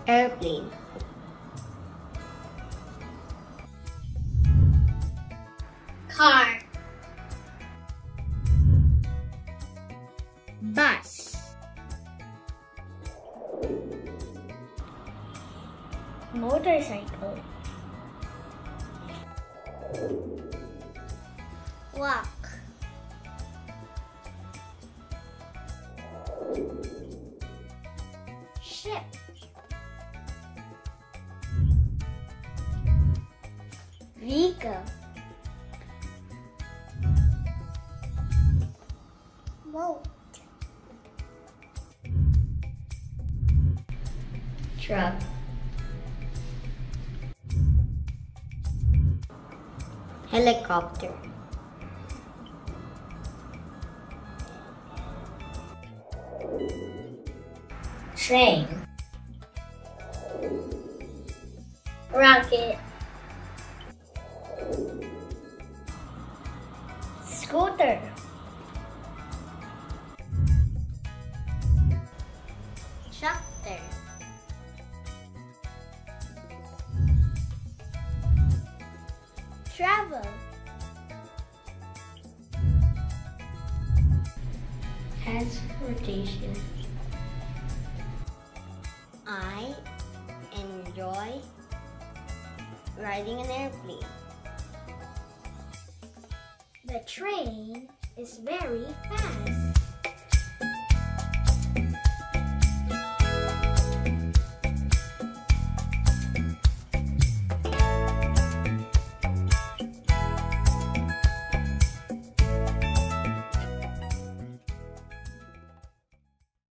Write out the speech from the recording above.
Airplane. Car. Bus. Motorcycle. Walk. Ship. Vehicle. Boat. Truck. Helicopter. Train. Rocket. Scooter. Tractor. Travel. Transportation. I enjoy riding an airplane. The train is very fast.